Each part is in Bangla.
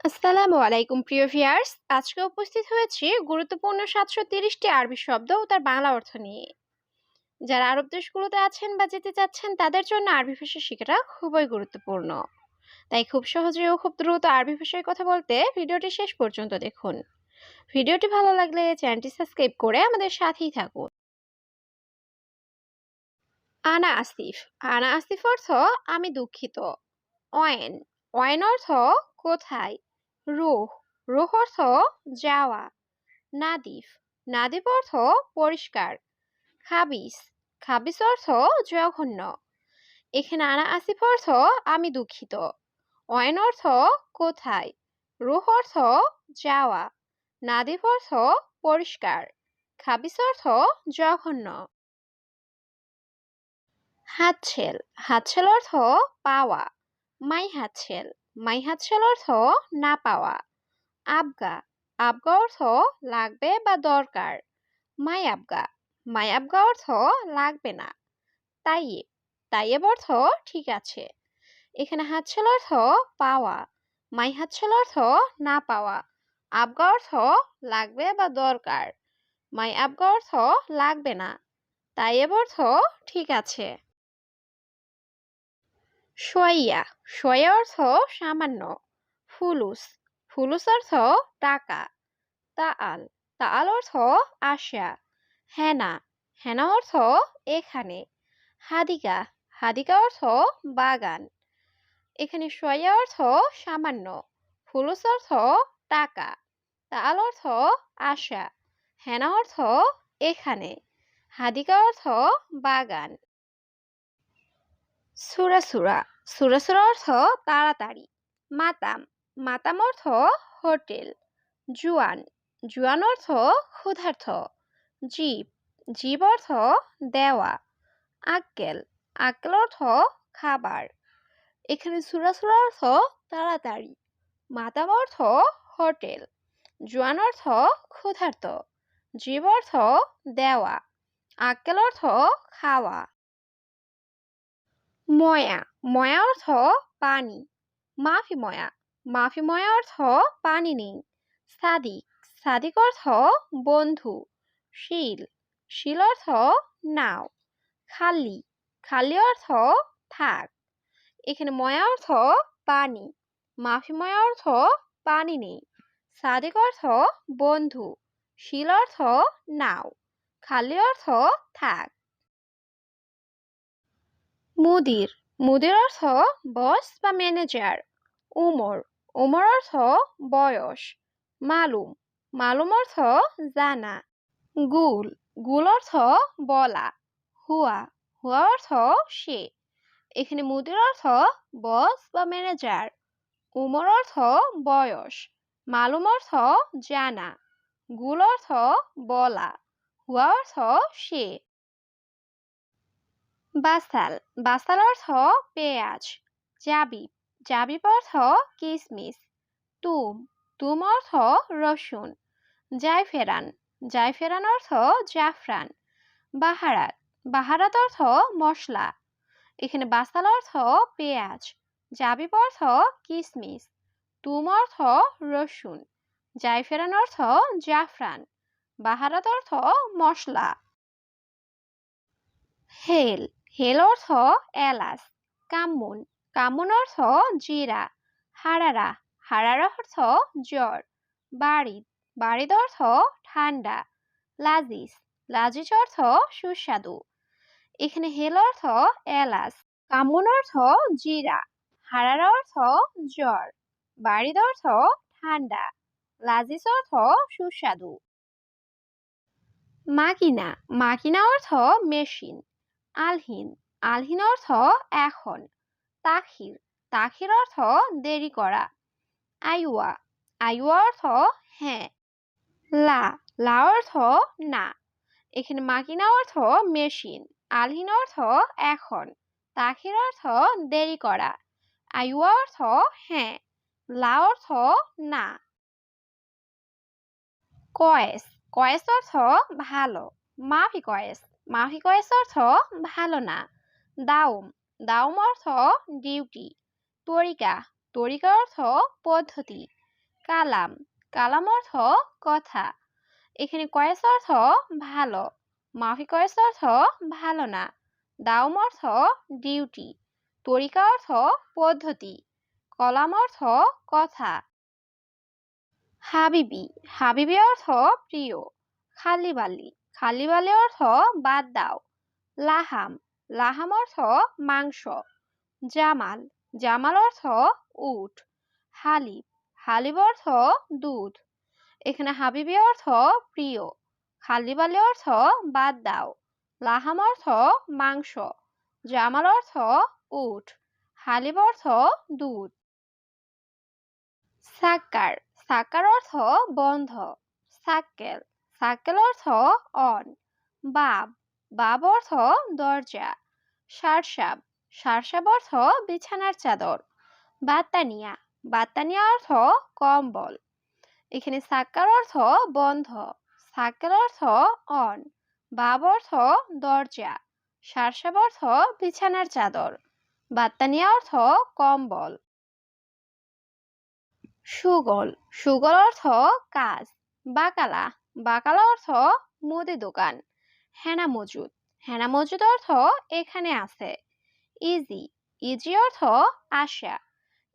আসসালামু আলাইকুম প্রিয় ভিউয়ার্স, আজকে উপস্থিত হয়েছি গুরুত্বপূর্ণ 730টি আরবি শব্দ ও তার বাংলা অর্থ নিয়ে। যারা আরব দেশগুলোতে আছেন বা যেতে চাচ্ছেন তাদের জন্য আরবি ভাষা শেখাটা খুবই গুরুত্বপূর্ণ। তাই খুব সহজে ও খুব দ্রুত আরবি ভাষায় কথা বলতে ভিডিওটি শেষ পর্যন্ত দেখুন। ভিডিওটি ভালো লাগলে চ্যানেলটি সাবস্ক্রাইব করে আমাদের সাথেই থাকুন। আনা আসিফ। আনা আসিফ অর্থ আমি দুঃখিত। অয়েন। অয়েন অর্থ কোথায়। রুহ। রুহ অর্থ যাওয়া। নাদিফ। নাদিফ অর্থ পরিষ্কার। খাবিস। খাবিস অর্থ জঘন্য। এখানে আনা আসিফ অর্থ আমি দুঃখিত। অয়ন অর্থ কোথায়। রুহ অর্থ যাওয়া। নাদিফ অর্থ পরিষ্কার। খাবিস অর্থ জঘন্য। হাতছেল। হাতছেল অর্থ পাওয়া। মাই হাতছেল। মাই হাতছেল অর্থ না পাওয়া। আবগা। আবগা অর্থ লাগবে বা দরকার। মাই আবগা। মাই আবগা অর্থ লাগবে না। তাইয়েব। তাইয়েব অর্থ ঠিক আছে। এখানে হাতছেল অর্থ পাওয়া। মাই হাতছেল অর্থ না পাওয়া। আবগা অর্থ লাগবে বা দরকার। মাই আবগা অর্থ লাগবে না। তাইয়েব অর্থ ঠিক আছে। শোয়াইয়া। শোয়া অর্থ সামান্য। ফুলুস। ফুলুস অর্থ টাকা। তাআল। তাআল অর্থ আশা। হেনা। হেনা অর্থ এখানে। হাদিকা। হাদিকা অর্থ বাগান। এখানে শয়া অর্থ সামান্য। ফুলুস অর্থ টাকা। তাআল অর্থ আশা। হেনা অর্থ এখানে। হাদিকা অর্থ বাগান। সুরাসুরা। সুরাসুরা অর্থ তাড়াতাড়ি। মাতাম। মাতাম অর্থ হোটেল। জুয়ান। জুয়ান অর্থ ক্ষুধার্ত। জীব। জীব অর্থ দেওয়া। আক্কেল। আক্কেল অর্থ খাবার। এখানে সুরাসুরা অর্থ তাড়াতাড়ি। মাতাম অর্থ হোটেল। জুয়ান অর্থ ক্ষুধার্ত। জীব অর্থ দেওয়া। আক্কেল অর্থ খাওয়া। ময়া। ময়া অর্থ পানি। মাফি ময়া। মাফি ময়া অর্থ পানি নেই। সাদিক। সাদিক অর্থ বন্ধু। শিল। শিল অর্থ নাও। খালি। খালি অর্থ থাক। এখানে ময়া অর্থ পানি। মাফি ময়া অর্থ পানি নেই। সাদিক অর্থ বন্ধু। শিল অর্থ নাও। খালি অর্থ থাক। মুদির। মুদির অর্থ বস বা ম্যানেজার। উমর। উমর অর্থ বয়স। মালুম। মালুম অর্থ জানা। গুল। গুল অর্থ বলা। হুয়া। হুয়া অর্থ সে। এখানে মুদির অর্থ বস বা ম্যানেজার। উমর অর্থ বয়স। মালুম অর্থ জানা। গুল অর্থ বলা। হুয়া অর্থ সে। বাসাল। বাসাল অর্থ পেঁয়াজ। জাবিব। জাবিব অর্থ কিসমিস। তুম। তুম অর্থ রসুন। জায়ফেরান। জায়ফেরান অর্থ জাফরান। বাহারাত। বাহারাত অর্থ মশলা। এখানে বাসাল অর্থ পেঁয়াজ। জাবিব অর্থ কিসমিস। তুম অর্থ রসুন। জায়ফেরান অর্থ জাফরান। বাহারাত অর্থ মশলা। হেল। হেল অর্থ এলাচ। কামুন। কামুন অর্থ জিরা। হারারা। হারারা অর্থ জ্বর। বারিদ। বারিদ অর্থ ঠান্ডা। লাজিজ। লাজিজ অর্থ সুস্বাদু। এখানে হেল অর্থ এলাচ। কামুন অর্থ জিরা। হারারা অর্থ জ্বর। বারিদ অর্থ ঠান্ডা। লাজিজ অর্থ সুস্বাদু। মাকিনা। মাকিনা অর্থ মেশিন। আলহিন। আলহিন অর্থ এখন। তাখির। তাখির অর্থ দেরি করা। আইওয়া। আইওয়া অর্থ হ্যাঁ। লা। লা অর্থ না। এখানে মাকিনা অর্থ মেশিন। আলহিন অর্থ এখন। তাখির অর্থ দেরি করা। আইওয়া অর্থ হ্যাঁ। লা অর্থ না। কয়েস। কয়েস অর্থ ভালো। মাফি কয়েস। মাফি কয়েস অর্থ ভালো না। দাউম। দাউম অর্থ ডিউটি। তরিকা। তরিকা অর্থ পদ্ধতি। কালাম, কালাম অর্থ কথা। এখানে কয়েস অর্থ ভালো, মাফি কয়েস অর্থ ভালো না, দাওম অর্থ ডিউটি, তরিকা অর্থ পদ্ধতি, কলাম অর্থ কথা। হাবিবি, হাবিবি অর্থ প্রিয়। খালিবালি, খালিবালি অর্থ বাদ দাও। লাহাম, লাহাম অর্থ মাংস। জামাল, জামাল অর্থ উট। হালিব, হালিব অর্থ দুধ। এখানে হাবিবি অর্থ প্রিয়, খালিবালি অর্থ বাদ দাও, লাহাম অর্থ মাংস, জামাল অর্থ উট, হালিব অর্থ দুধ। সাক্কার, সাক্কার অর্থ বন্ধ। সাক্কেল, সাক্কেল অর্থ অন। বাব, বাব অর্থ দরজা। সারসাব, সারসাব অর্থ বিছানার চাদর। বাত্তানিয়া, বাত্তানিয়া অর্থ কম্বল। এখানে সাক্কার অর্থ বন্ধ, সাক্কেল অর্থ অন, বাব অর্থ দরজা, সারসাব অর্থ বিছানার চাদর, বাত্তানিয়া অর্থ কম্বল। সুগল, সুগল অর্থ কাজ। বাকালা, বাকালা অর্থ মুদি দোকান। হেনা মজুদ, হেনা মজুদ অর্থ এখানে আছে। ইজি, ইজি অর্থ আশা।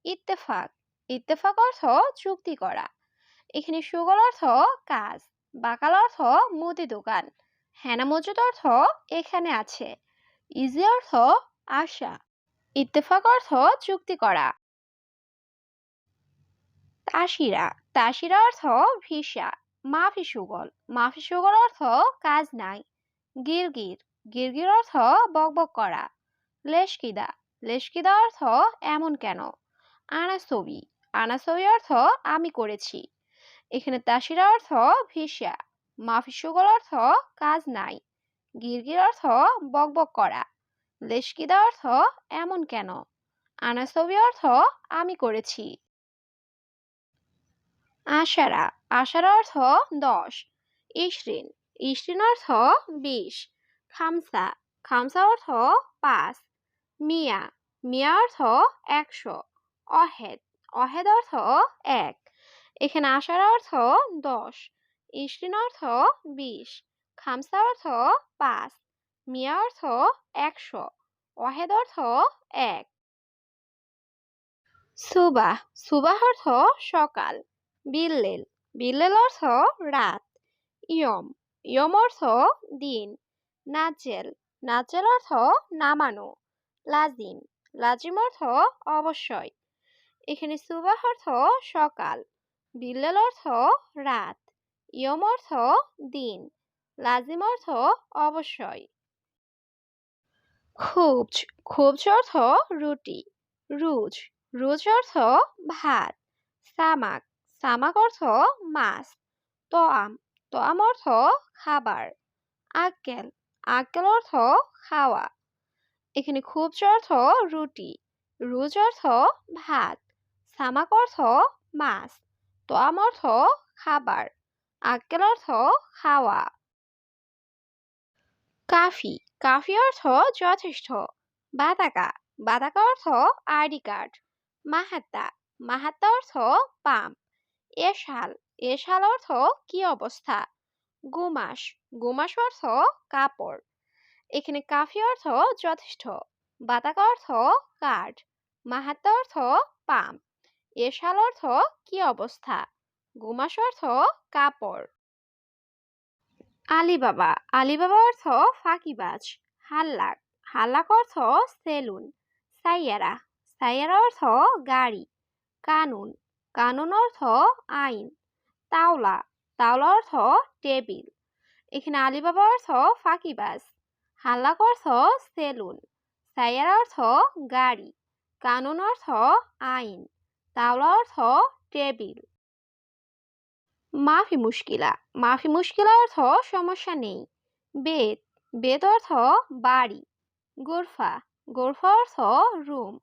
ইত্তেফাক, ইত্তেফাক অর্থ চুক্তি করা। এখানে সুগল অর্থ কাজ, বাকাল অর্থ মুদি দোকান, হেনা মজুদ অর্থ এখানে আছে, ইজি অর্থ আশা, ইত্তেফাক অর্থ চুক্তি করা। তাসিরা, তাসিরা অর্থ ভিসা। মাফি সুগল, মাফি সুগল অর্থ কাজ নাই। গিরগির, গিরগির অর্থ বকবক করা। লেশকিদা, লেশকিদা অর্থ এমন কেন। আনাসবি, আনাসবি অর্থ আমি করেছি। এখানে তাসিরা অর্থ ভিসা, মাফি সুগল অর্থ কাজ নাই, গিরগির অর্থ বকবক করা, লেশকিদা অর্থ এমন কেন, আনাসবি অর্থ আমি করেছি। আশারা, আশারা অর্থ 10। ইশরিন, ইশরিন অর্থ 20। খামসা, খামসা অর্থ 5। মিয়া, মিয়া অর্থ 100। অহেদ, অহেদ অর্থ 1। এখানে আশারা অর্থ 10, ইশরিন অর্থ 20, খামসা অর্থ 5, মিয়া অর্থ 100, ওয়াহেদ অর্থ 1। সুবাহ, সুবাহ অর্থ সকাল। বিল্লেল, বিল্লেল অর্থ রাত। ইয়ম, ইয়ম অর্থ দিন। নাজেল, নাজেল অর্থ নামানো। লাজিম, লাজিম অর্থ অবশ্যই। এখানে সুবাহ অর্থ সকাল, বিল্লেল অর্থ রাত, ইয়ম অর্থ দিন, লাজিম অর্থ অবশ্যই। খুবজ, খুবজ অর্থ রুটি। রুজ, রুজ অর্থ ভাত। সামাক, সামাক অর্থ মাছ। তোয়াম, তোয়াম অর্থ খাবার। আক্কেল, আক্কেল অর্থ খাওয়া। এখানে খুবজ অর্থ রুটি, রুজ অর্থ ভাত, সামাক অর্থ মাছ, তোয়াম অর্থ খাবার, আক্কেল অর্থ খাওয়া। কাফি, কাফি অর্থ যথেষ্ট। বাতাকা, বাতাকা অর্থ আইডি কার্ড। মাহাত্তা, মাহাত্তা অর্থ পাম্প। এশাল, এশাল অর্থ কি অবস্থা। গুমাস, গুমাস অর্থ কাপড়। এখানে কাফি অর্থ যথেষ্ট, বাতাকা অর্থ কার্ড, মাহাত্তা অর্থ পাম্প, এশাল অর্থ কি অবস্থা, গুমাস অর্থ কাপড়। আলিবাবা, আলিবাবা অর্থ ফাঁকিবাজ। হাল্লাক, হাল্লাক অর্থ সেলুন। সাইয়ারা, সাইয়ারা অর্থ গাড়ি। কানুন, কানুন অর্থ আইন। তাওলা, তাওলা অর্থ টেবিল। এখানে আলিবাবা অর্থ ফাঁকিবাজ, হাল্লাক অর্থ সেলুন, সাইয়ারা অর্থ গাড়ি, কানুন অর্থ আইন, তাওলা অর্থ টেবিল। মাফি মুশকিলা, মাফি মুশকিলা অর্থ সমস্যা নেই। বেত, বেত অর্থ বাড়ি। গোরফা, গোরফা অর্থ রুম।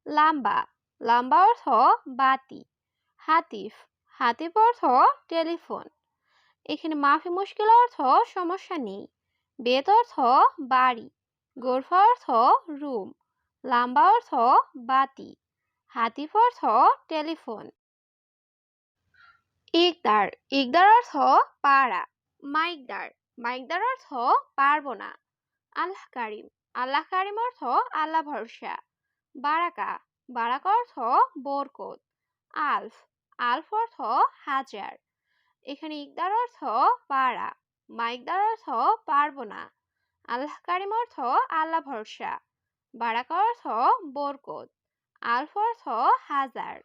লাম্বা, লাম্বা অর্থ বাতি। হাতিফ, হাতিফ অর্থ টেলিফোন। এখানে মাফি মুশকিলা অর্থ সমস্যা নেই, বেত অর্থ বাড়ি, গোরফা অর্থ রুম, লাম্বা অর্থ বাতি, হাতিফ অর্থ টেলিফোন। ইকদার ইকদার অর্থ পারা। মাইকদার মাইকদার অর্থ পারবো না। আল্লাহ কারিম অর্থ আল্লাহ ভরসা। বারাকা বারাকা অর্থ বরকত। আলফ আলফ অর্থ হাজার। এখানে ইকদার অর্থ পারা, মাইকদার অর্থ পারবো না, আল্লাহ কারিম অর্থ আল্লাহ ভরসা, বারাকা অর্থ বরকত, আলফ অর্থ হাজার।